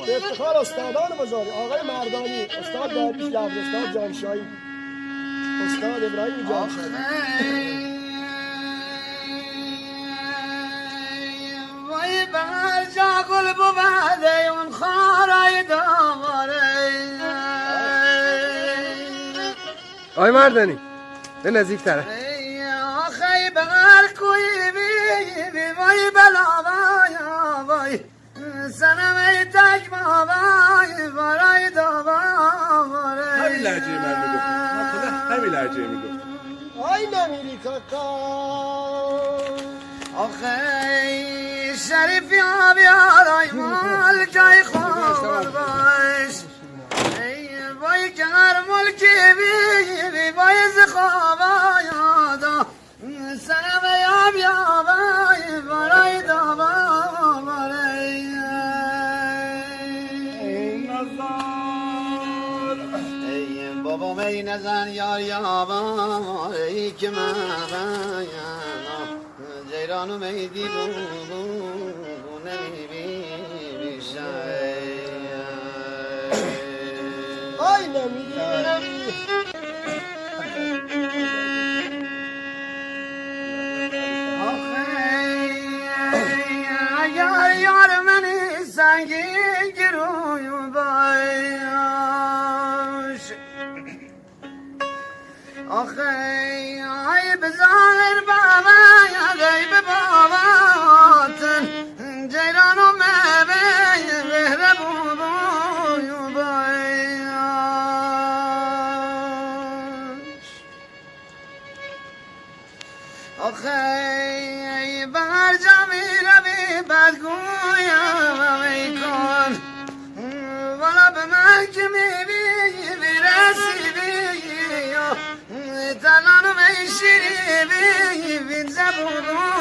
به افتخار استادان بزرگ آقای مردانی، استاد داریش لفظ، استاد جانشاهی، استاد ابراهیم جانشاهی. وای بر جا گل بوده اون خارای داماره. آقای مردانی به نزدیک تره. آخی بر کوی بی وای بلا وای سنم تک بابای برای داماره. همین لحجه من میگفت، همین لحجه میگفت. آی نمیری کاکا. آخی شریفی آبیارای مال جای خود باش. وای که هر ملکی بی وای زخوابا یادا سنم آبیارای برای دابا برای ای بابا می نزن یار یابا ای که من جیرانو می دیبو نمی آی نمیری. یار منی سنگین گروی باش. آخه ای بزار بابا یادی به باباتن جیرانو مبی بهره بودوی باش. آخه ای بر جامی روی بدگویم می کن والا به من که میبینی رسیدی تلانو می شیری بین زبونو